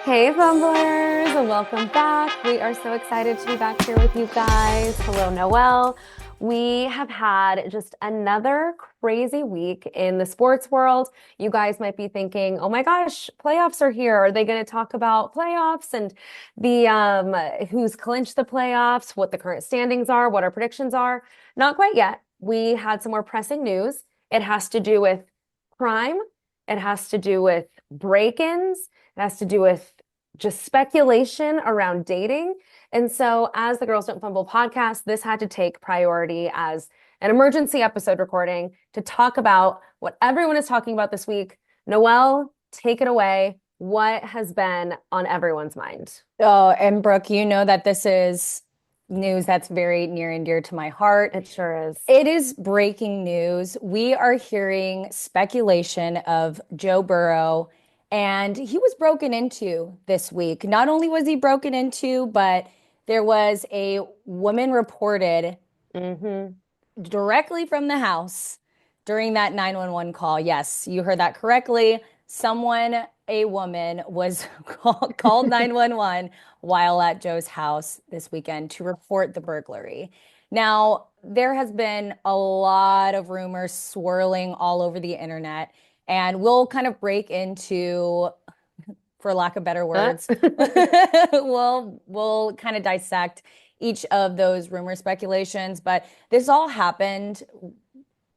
Hey, Fumblers, and welcome back. We are so excited to be back here with you guys. Hello, Noelle. We have had just another crazy week in the sports world. You guys might be thinking, oh my gosh, playoffs are here. Are they going to talk about playoffs and the who's clinched the playoffs, what the current standings are, what our predictions are? Not quite yet. We had some more pressing news. It has to do with crime. It has to do with break-ins. It has to do with just speculation around dating. And so, as the Girls Don't Fumble podcast, this had to take priority as an emergency episode recording to talk about what everyone is talking about this week. Noelle, take it away. What has been on everyone's mind? Oh, and Brooke, you know that this is news that's very near and dear to my heart. It sure is. It is breaking news. We are hearing speculation of Joe Burrow, and he was broken into this week. Not only was he broken into, but there was a woman reported Mm-hmm. directly from the house during that 911 call. Yes, you heard that correctly. A woman, was called 911 while at Joe's house this weekend to report the burglary. Now, there has been a lot of rumors swirling all over the internet, and we'll kind of break into, for lack of better words, we'll kind of dissect each of those rumor speculations. But this all happened,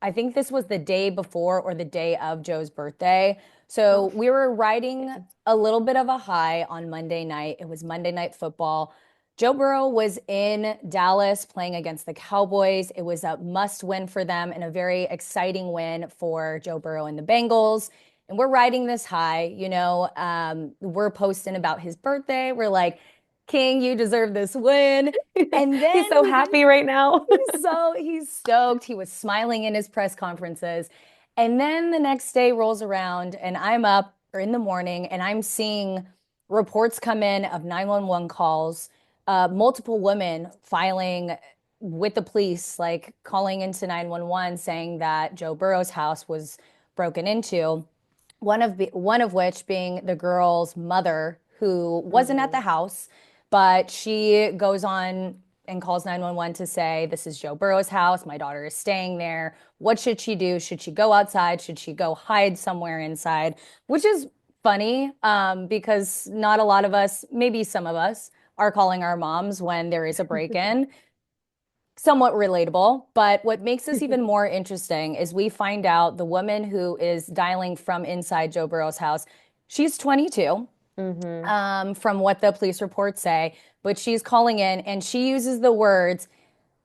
I think this was the day before or the day of Joe's birthday. So Oh, we were riding a little bit of a high on Monday night. It was Monday Night Football. Joe Burrow was in Dallas playing against the Cowboys. It was a must win for them and a very exciting win for Joe Burrow and the Bengals. And we're riding this high, we're posting about his birthday. We're like, King, you deserve this win. And he's then so happy right now. he's stoked. He was smiling in his press conferences. And then the next day rolls around and I'm up or in the morning and I'm seeing reports come in of 911 calls, multiple women filing with the police, like calling into 911 saying that Joe Burrow's house was broken into. One of which being the girl's mother, who wasn't at Mhm. the house, but she goes on and calls 911 to say, this is Joe Burrow's house. My daughter is staying there. What should she do? Should she go outside? Should she go hide somewhere inside? Which is funny, because not a lot of us, maybe some of us, are calling our moms when there is a break-in. Somewhat relatable. But what makes this even more interesting is we find out the woman who is dialing from inside Joe Burrow's house, she's 22, Hmm. from what the police reports say, but she's calling in and she uses the words,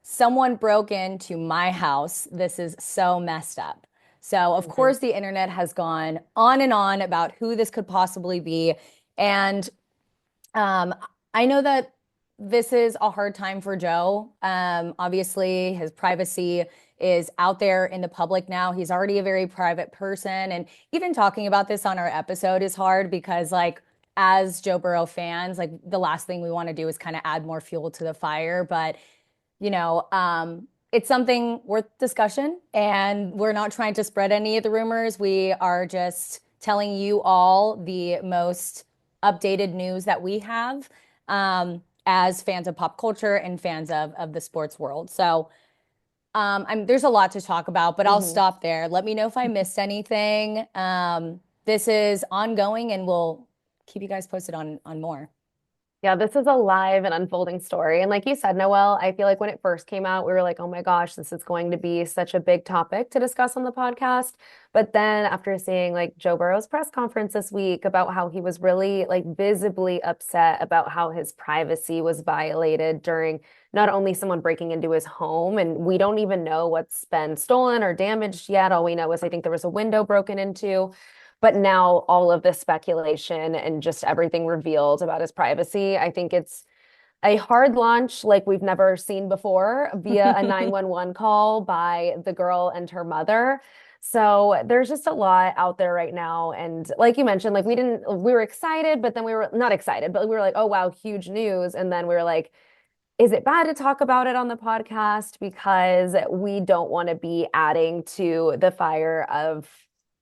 someone broke into my house. This is so messed up. So, of Hmm. course, the internet has gone on and on about who this could possibly be. And um, I know that this is a hard time for Joe. Obviously, his privacy is out there in the public now. He's already a very private person. And even talking about this on our episode is hard because, like, as Joe Burrow fans, like, the last thing we want to do is kind of add more fuel to the fire. But it's something worth discussion, and we're not trying to spread any of the rumors. We are just telling you all the most updated news that we have, as fans of pop culture and fans of the sports world. So there's a lot to talk about, but I'll Hmm. stop there. Let me know if I missed anything. This is ongoing, and we'll keep you guys posted on more. Yeah, this is a live and unfolding story. And like you said, Noelle, I feel like when it first came out, we were like, oh my gosh, this is going to be such a big topic to discuss on the podcast. But then after seeing like Joe Burrow's press conference this week about how he was really like visibly upset about how his privacy was violated during not only someone breaking into his home, and we don't even know what's been stolen or damaged yet. All we know is I think there was a window broken into. But now all of this speculation and just everything revealed about his privacy, I think it's a hard launch like we've never seen before via a 911 call by the girl and her mother. So there's just a lot out there right now. And like you mentioned, like we were excited, but then we were not excited, but we were like, oh, wow, huge news. And then we were like, is it bad to talk about it on the podcast? Because we don't want to be adding to the fire of,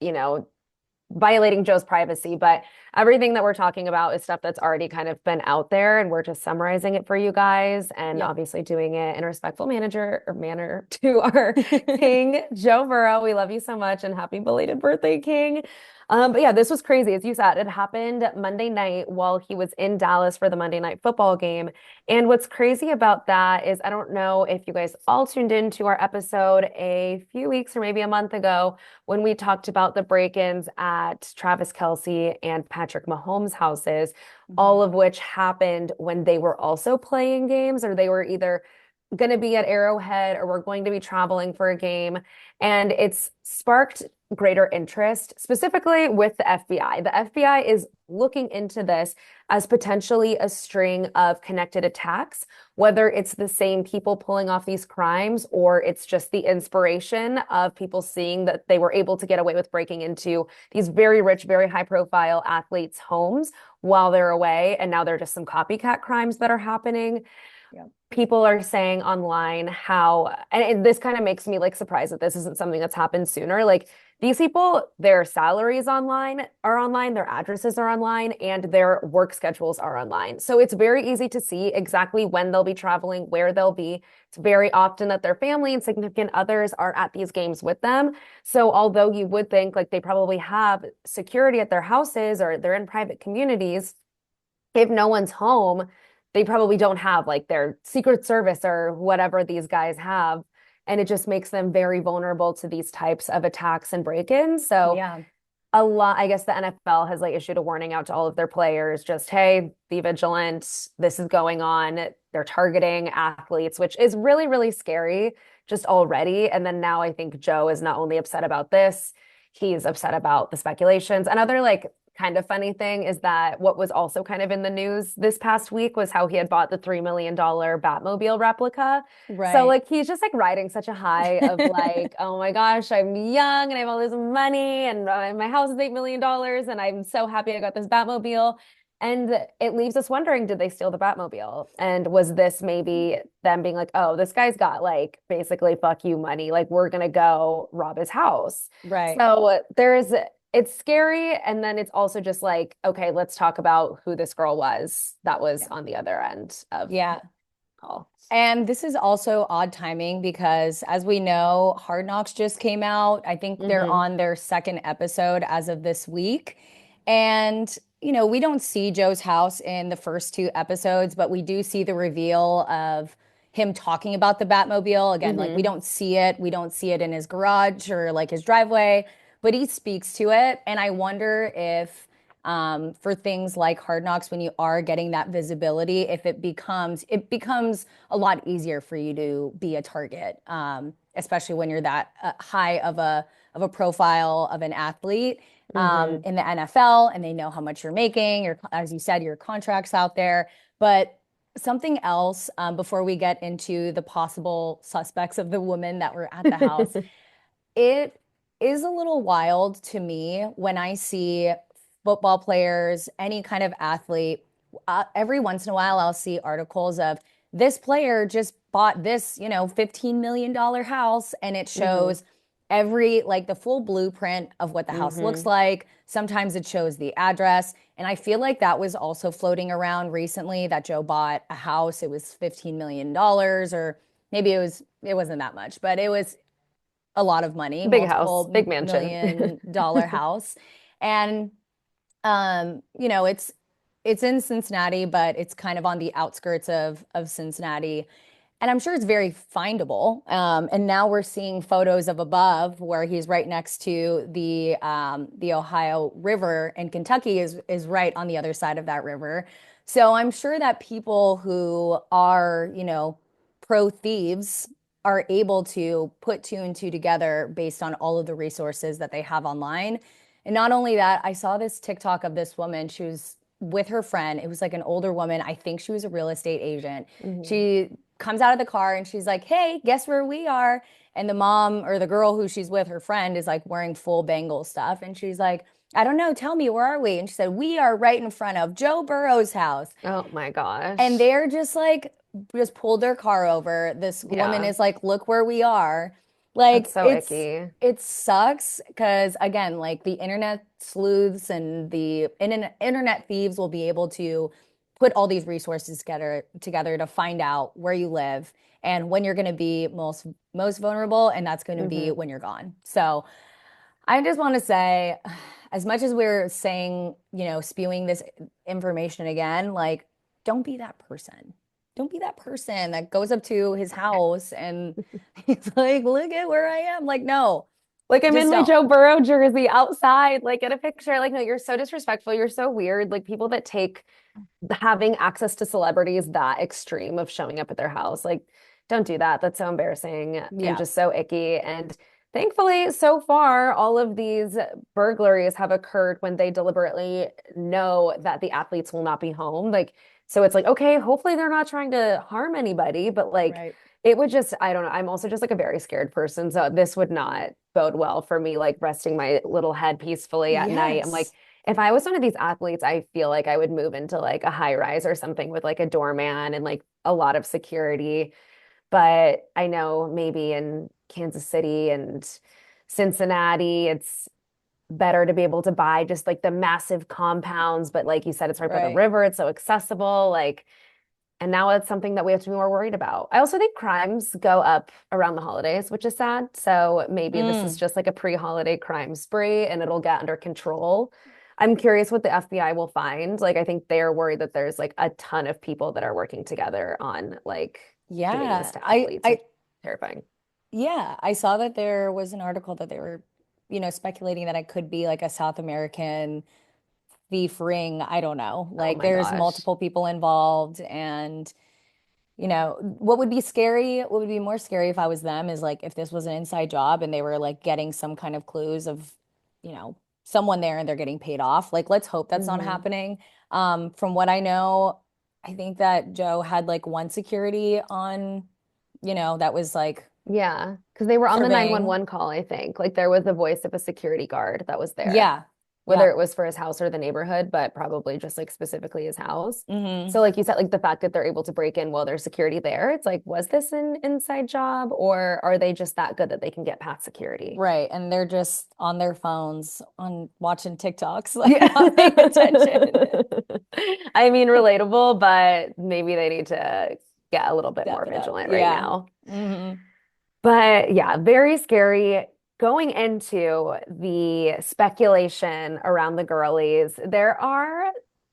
you know, violating Joe's privacy, but everything that we're talking about is stuff that's already kind of been out there, and we're just summarizing it for you guys, and Yep. obviously doing it in a respectful manager or manner to our King, Joe Burrow. We love you so much, and happy belated birthday, King. But yeah, this was crazy. As you said, it happened Monday night while he was in Dallas for the Monday night football game. And what's crazy about that is I don't know if you guys all tuned into our episode a few weeks or maybe a month ago when we talked about the break-ins at Travis Kelce and Patrick Mahomes' houses, Mhm. all of which happened when they were also playing games, or they were either going to be at Arrowhead or were going to be traveling for a game. And it's sparked greater interest, specifically with the FBI. The FBI is looking into this as potentially a string of connected attacks, whether it's the same people pulling off these crimes or it's just the inspiration of people seeing that they were able to get away with breaking into these very rich, very high profile athletes' homes while they're away. And now there are just some copycat crimes that are happening. Yep. People are saying online how, and this kind of makes me like surprised that this isn't something that's happened sooner. Like these people, their salaries are online, their addresses are online, and their work schedules are online. So it's very easy to see exactly when they'll be traveling, where they'll be. It's very often that their family and significant others are at these games with them. So although you would think like they probably have security at their houses or they're in private communities, if no one's home, they probably don't have like their Secret Service or whatever these guys have. And it just makes them very vulnerable to these types of attacks and break-ins. So Yeah. a lot, I guess the NFL has like issued a warning out to all of their players, just, hey, be vigilant. This is going on. They're targeting athletes, which is really, really scary just already. And then now I think Joe is not only upset about this, he's upset about the speculations. Another like kind of funny thing is that what was also kind of in the news this past week was how he had bought the $3 million Batmobile replica. So Right. like he's just like riding such a high of like, oh my gosh, I'm young and I have all this money and my house is $8 million and I'm so happy I got this Batmobile. And it leaves us wondering, did they steal the Batmobile? And was this maybe them being like, oh, this guy's got like basically fuck you money. Like we're gonna go rob his house. Right. So there's it's scary. And then it's also just like, okay, let's talk about who this girl was that was Yeah. on the other end of Yeah. the call. And this is also odd timing because, as we know, Hard Knocks just came out. I think they're Hmm. on their second episode as of this week. And, we don't see Joe's house in the first two episodes, but we do see the reveal of him talking about the Batmobile. Again, like we Hmm. don't see it. We don't see it in his garage or like his driveway, but he speaks to it. And I wonder if for things like Hard Knocks, when you are getting that visibility, if it becomes a lot easier for you to be a target, especially when you're that high of a profile of an athlete Hmm. in the NFL, and they know how much you're making. As you said, your contracts out there. But something else before we get into the possible suspects of the women that were at the house, it is a little wild to me when I see football players, any kind of athlete. Every once in a while, I'll see articles of this player just bought this, $15 million house, and it Hmm. shows like the full blueprint of what the house looks Hmm. like. Sometimes it shows the address. And I feel like that was also floating around recently that Joe bought a house. It was $15 million, or maybe it wasn't that much, but it was a lot of money, Big house, multiple big mansion. $1 million house. And it's in Cincinnati, but it's kind of on the outskirts of Cincinnati. And I'm sure it's very findable. And now we're seeing photos of above where he's right next to the Ohio River, and Kentucky is right on the other side of that river. So I'm sure that people who are, pro thieves are able to put two and two together based on all of the resources that they have online. And not only that, I saw this TikTok of this woman. She was with her friend. It was like an older woman. I think she was a real estate agent. Hmm. She comes out of the car and she's like, "Hey, guess where we are?" And the mom or the girl who she's with, her friend, is like wearing full Bengal stuff. And she's like, "I don't know. Tell me, where are we?" And she said, "We are right in front of Joe Burrow's house." Oh my And gosh. they're just like, just pulled their car over. This woman Yeah. is like, "Look where we are." That's Like so icky. it sucks because again, like the internet sleuths and the internet thieves will be able to put all these resources together to find out where you live and when you're going to be most vulnerable, and that's going to be Hmm. when you're gone. So I just want to say, as much as we're saying, spewing this information again, like, don't be that person. Don't be that person that goes up to his house and he's like, look at where I am. Like, no, Like I'm in just my don't. Joe Burrow jersey outside, like get a picture. Like, no, you're so disrespectful. You're so weird. Like people that take having access to celebrities that extreme of showing up at their house. Like, don't do that. That's so embarrassing and Yeah, just so icky. And thankfully, so far, all of these burglaries have occurred when they deliberately know that the athletes will not be home. Like, so it's like, okay, hopefully they're not trying to harm anybody, but like right. it would just, I don't know. I'm also just like a very scared person. So this would not bode well for me, like resting my little head peacefully at night. I'm like, Yes, if I was one of these athletes, I feel like I would move into like a high rise or something with like a doorman and like a lot of security. But I know maybe in Kansas City and Cincinnati, it's better to be able to buy just like the massive compounds. But like you said, it's right by the right. river, it's so accessible. Like, and now it's something that we have to be more worried about. I also think crimes go up around the holidays, which is sad. So maybe this is Mm, just like a pre-holiday crime spree and it'll get under control. I'm curious what the FBI will find. Like, I think they're worried that there's like a ton of people that are working together on like doing this yeah, to athletes, which is terrifying. yeah, I saw that there was an article that they were, speculating that it could be like a South American thief ring. I don't know. Oh Like my there's gosh. multiple people involved and what would be scary, what would be more scary if I was them is like if this was an inside job and they were like getting some kind of clues of, you know, someone there and they're getting paid off. Like let's hope that's not Hmm. happening. From what I know, I think that Joe had like one security on, that was like Yeah, because they were on the surveying. 911 call, I think. Like there was the voice of a security guard that was there, Yeah. whether Yeah. it was for his house or the neighborhood, but probably just like specifically his house. Hmm. So, like you said, like the fact that they're able to break in while there's security there, it's like, was this an inside job or are they just that good that they can get past security? Right. And they're just on their phones on watching TikToks, like Yeah. not paying attention. I mean, relatable, but maybe they need to get a little bit Step more it up. vigilant right Yeah. now. Hmm. But yeah, very scary. Going into the speculation around the girlies, there are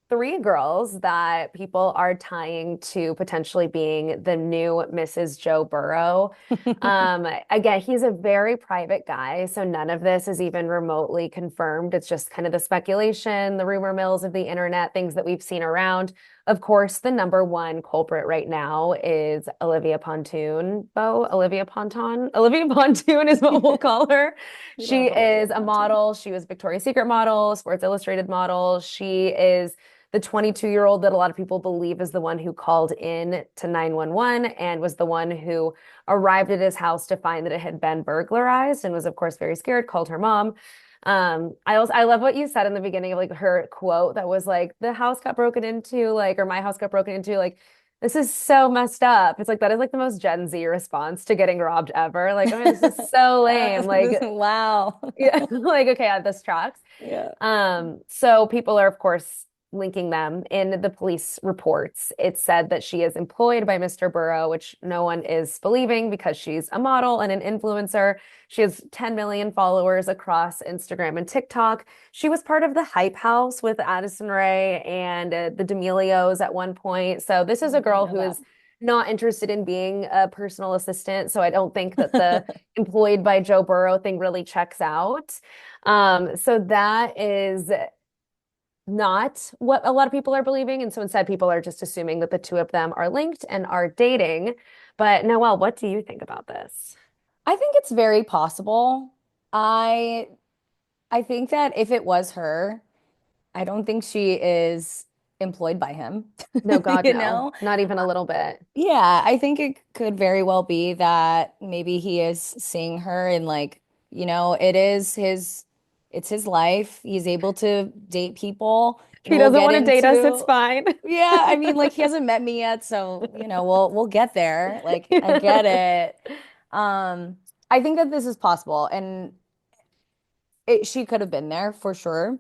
three girls that people are tying to potentially being the new Mrs. Joe Burrow. Again, he's a very private guy, so none of this is even remotely confirmed. It's just kind of the speculation, the rumor mills of the internet, things that we've seen around. Of course, the number one culprit right now is Olivia Pontoon. Olivia Ponton. Olivia Pontoon is what we'll call her. We She love Olivia is a Ponton. model. She was Victoria's Secret model, Sports Illustrated model. She is the 22-year-old that a lot of people believe is the one who called in to 911 and was the one who arrived at his house to find that it had been burglarized and was, of course, very scared, called her mom. I love what you said in the beginning of like her quote that was like the house got broken into, like, or my house got broken into, like, this is so messed up. It's like that is like the most Gen Z response to getting robbed ever. Like, oh my, this is so lame. Like, Wow. yeah, like, okay, this tracks. Yeah. So people are, of course, linking them in the police reports. It said that she is employed by Mr. Burrow, which no one is believing because she's a model and an influencer. She has 10 million followers across Instagram and TikTok. She was part of the Hype House with Addison Rae and the D'Amelios at one point. So this is I a didn't girl know who that. is not interested in being a personal assistant. So I don't think that the employed by Joe Burrow thing really checks out. So that is not what a lot of people are believing. And so instead, people are just assuming that the two of them are linked and are dating. But Noelle, what do you think about this? I think it's very possible. I I think that if it was her, I don't think she is employed by him. No, God, You no, know? not even a little bit. Yeah, I think it could very well be that maybe he is seeing her and like, it's his life. He's able to date people. If he We'll doesn't get want to date us, it's into, fine. yeah, I mean, like he hasn't met me yet, so we'll get there. Like I get it. Um, I think that this is possible, and she could have been there for sure.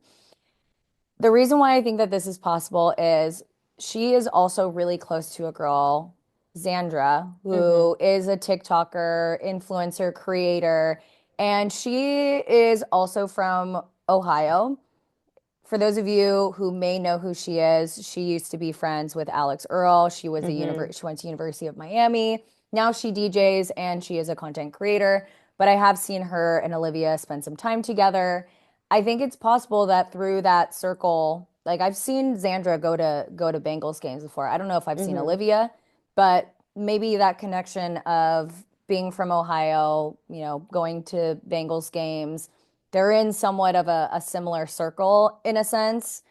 The reason why I think that this is possible is she is also really close to a girl, Xandra, Hmm. who is a TikToker, influencer, creator, and she is also from Ohio. For those of you who may know who she is, she used to be friends with Alex Earl. Hmm. She went to University of Miami. Now she DJs and she is a content creator. But I have seen her and Olivia spend some time together. I think it's possible that through that circle, like I've seen Xandra go to Bengals games before. I don't know if I've seen Hmm. Olivia, but maybe that connection of being from Ohio, going to Bengals games, they're in somewhat of a similar circle in a sense.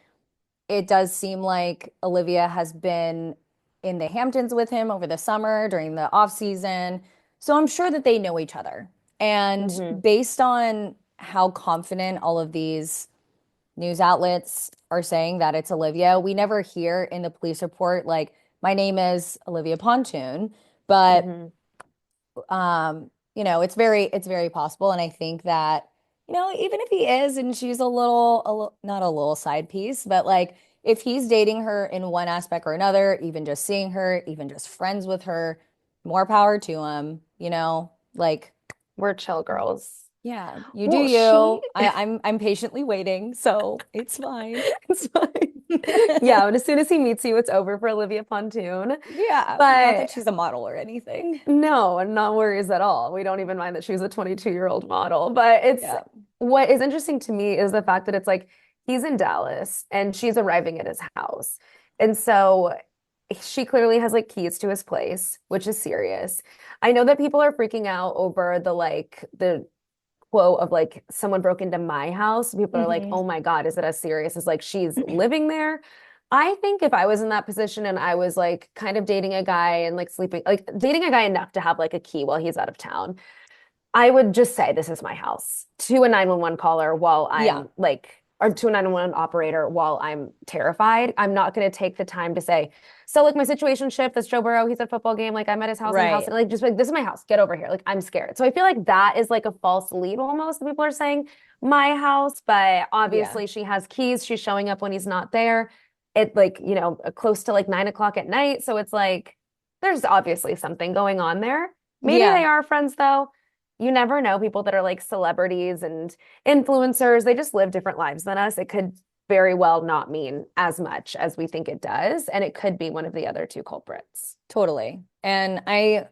It does seem like Olivia has been in the Hamptons with him over the summer during the off season. So I'm sure that they know each other. And Hmm. based on how confident all of these news outlets are saying that it's Olivia, we never hear in the police report, like, my name is Olivia Pontoon, but Hmm. it's very possible. And I think that, even if he is and she's not a little side piece, but like if he's dating her in one aspect or another, even just seeing her, even just friends with her, more power to him, like, We're chill girls. yeah, you do Well, you. I'm patiently waiting, so it's fine. it's fine. Yeah, and as soon as he meets you, it's over for Olivia Pontoon. Yeah, not that But she's a model or anything. no, not worries at all. We don't even mind that she was a 22-year-old model. But it's Yeah. what is interesting to me is the fact that it's like he's in Dallas and she's arriving at his house. And so she clearly has like keys to his place, which is serious. I know that people are freaking out over the quote of like someone broke into my house. People are like, Hmm. oh my God, is it as serious as like she's living there? I think if I was in that position and I was like kind of dating a guy and like sleeping, like dating a guy enough to have like a key while he's out of town, I would just say this is my house to a 911 caller while Yeah, I'm like, or to a 911 operator while I'm terrified. I'm not going to take the time to say, so like my situationship, this Joe Burrow, he's at a football game, like I'm at his house in the house, right. and like just like this is my house, get over here. Like I'm scared. So I feel like that is like a false lead almost. People are saying my house, but Yeah. obviously she has keys. She's showing up when he's not there. It like, close to like 9 o'clock at night. So it's like there's obviously something going on there. Maybe they Yeah. are friends though. You never know. People that are like celebrities and influencers, they just live different lives than us. It could very well not mean as much as we think it does. And it could be one of the other two culprits. Totally. And I,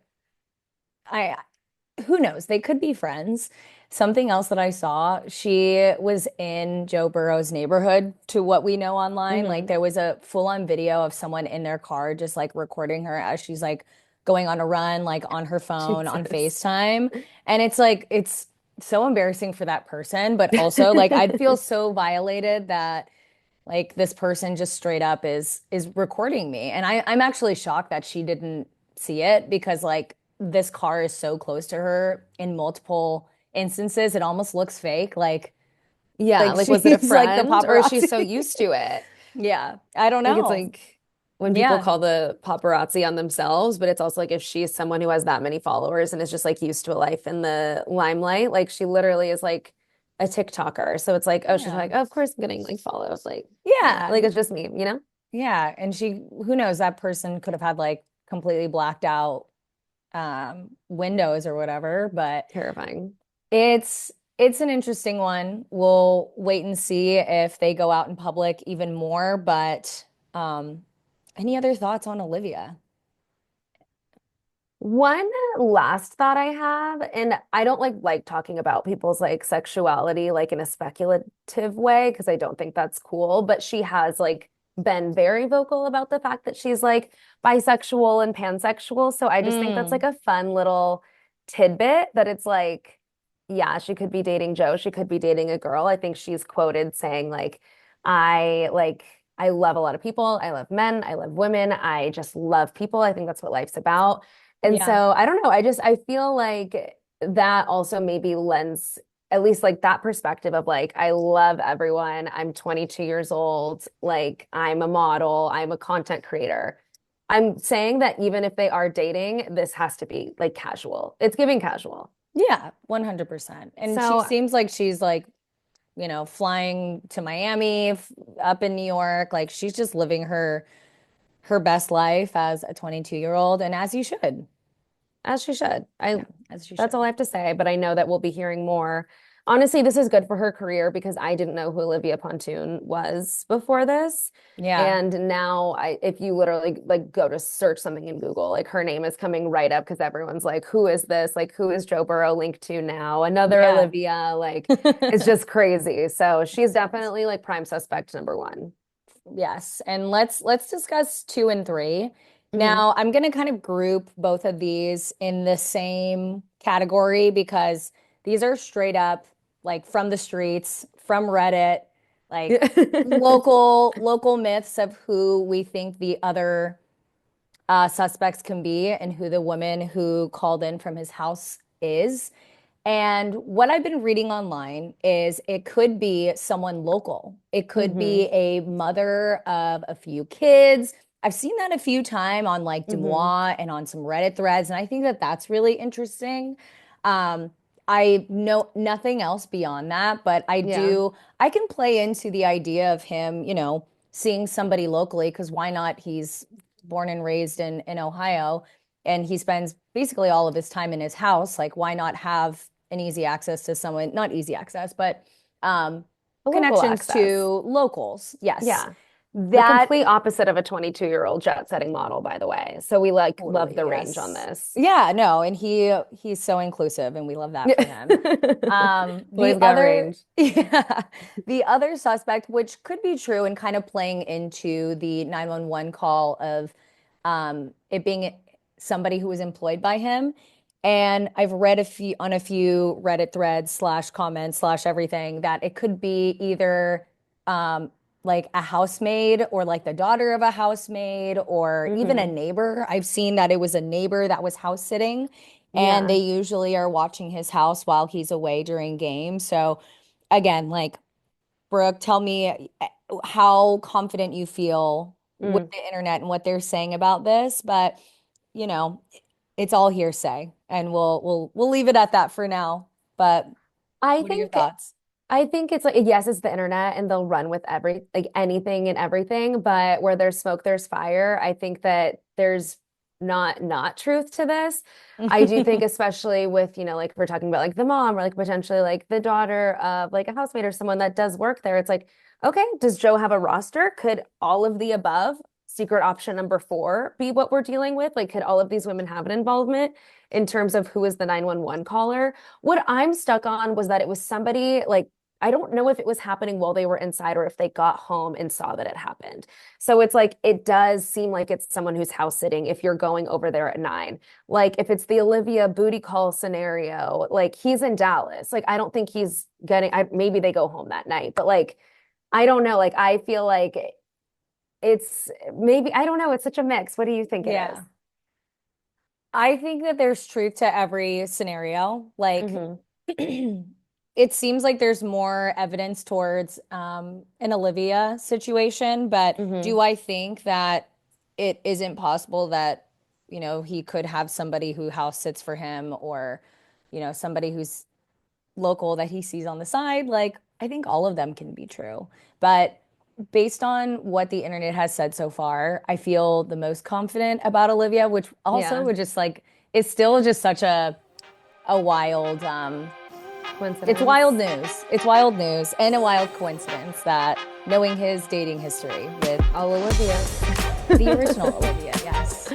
who knows? They could be friends. Something else that I saw, she was in Joe Burrow's neighborhood to what we know online. Like Hmm. there was a full-on video of someone in their car just like recording her as she's like going on a run, like on her phone, on Jesus. FaceTime. And it's like, it's so embarrassing for that person, but also like I'd feel so violated that like this person just straight up is recording me. And I'm actually shocked that she didn't see it because like this car is so close to her in multiple instances. It almost looks fake. Yeah, Like like was it a she's like the friend or is she paparazzi. so used to it? Yeah, I don't Like it's know. like when people Yeah, call the paparazzi on themselves, but it's also like if she's someone who has that many followers and is just like used to a life in the limelight, like she literally is like a TikToker. So it's like, oh, she's yeah, like, oh, of course I'm getting like follows. Like, yeah, yeah, like it's just me, you know? yeah. And who knows, that person could have had like completely blacked out windows or whatever, but Terrifying. it's an interesting one. We'll wait and see if they go out in public even more. But um, any other thoughts on Olivia? One last thought I have, and I don't like talking about people's like sexuality like in a speculative way because I don't think that's cool, but she has like been very vocal about the fact that she's like bisexual and pansexual. So I just think that's like Mm, a fun little tidbit that it's like, yeah, she could be dating Joe, she could be dating a girl. I think she's quoted saying like I love a lot of people. I love men. I love women. I just love people. I think that's what life's about. And yeah, so I don't know. I feel like that also maybe lends at least like that perspective of like I love everyone. I'm 22 years old. Like I'm a model. I'm a content creator. I'm saying that even if they are dating, this has to be like casual. It's giving casual. Yeah, 100%. And she So seems like she's like, flying to Miami, up in New York. Like she's just living her best life as a 22-year-old, and as you should. as she should. Yeah, as you That's all should. I have to say, but I know that we'll be hearing more. Honestly, this is good for her career because I didn't know who Olivia Pontoon was before this. Yeah. And now if you literally like go to search something in Google, like her name is coming right up because everyone's like, who is this? Like, who is Joe Burrow linked to now? Another Yeah. Olivia, like it's just crazy. So she's definitely like prime suspect number one. Yes, and let's discuss two and three. Hmm. Now, I'm going to kind of group both of these in the same category because these are straight up like from the streets, from Reddit, like local myths of who we think the other suspects can be and who the woman who called in from his house is. And what I've been reading online is it could be someone local. It could Hmm. be a mother of a few kids. I've seen that a few times on like Hmm. Demois and on some Reddit threads, and I think that that's really interesting. Um, I know nothing else beyond that, but Yeah. I can play into the idea of him, seeing somebody locally, because why not? He's born and raised in Ohio, and he spends basically all of his time in his house. Like, why not have an easy access to someone, not easy access, but um, Local connections access. to locals. Yes. Yeah. The That complete opposite of a 22-year-old jet setting model, by the way. So we like love the totally, range on yes. this. Yeah, no, and he's so inclusive and we love that for him. Boys The got other range. yeah, the other suspect, which could be true and kind of playing into the 911 call of it being somebody who was employed by him. And I've read a few Reddit threads slash comments slash everything that it could be either um, like a housemaid or like the daughter of a housemaid or even a Hmm. neighbor. I've seen that it was a neighbor that was house sitting and Yeah. they usually are watching his house while he's away during games. So again, like Brooke, tell me how confident you feel with Mm. the internet and what they're saying about this, but you know, it's all hearsay and we'll leave it at that for now. But I what are your think thoughts? I think it's like yes, it's the internet and they'll run with every like anything and everything, but where there's smoke, there's fire. I think that there's not truth to this. I do think especially with, like we're talking about like the mom or like potentially like the daughter of like a housemate or someone that does work there. It's like, okay, does Joe have a roster? Could all of the above, secret option number four, be what we're dealing with? Like, could all of these women have an involvement in terms of who is the 911 caller? What I'm stuck on was that it was somebody like I don't know if it was happening while they were inside or if they got home and saw that it happened. So it's like it does seem like it's someone who's house sitting if you're going over there at 9. Like if it's the Olivia booty call scenario, like he's in Dallas. Like I don't think he's getting maybe they go home that night, but like I don't know. Like I feel like it's maybe I don't know, it's such a mix. What do you think it is? Yeah. I think that there's truth to every scenario. Like, Mm-hmm. it seems like there's more evidence towards an Olivia situation, but Mm-hmm. do I think that it isn't possible that, he could have somebody who house sits for him or, somebody who's local that he sees on the side? Like, I think all of them can be true. But based on what the internet has said so far, I feel the most confident about Olivia, which also Yeah. would just like it's still just such a wild it's wild Coincidence. news. It's wild news and a wild coincidence that knowing his dating history with All Olivias. the original Olivia, yes.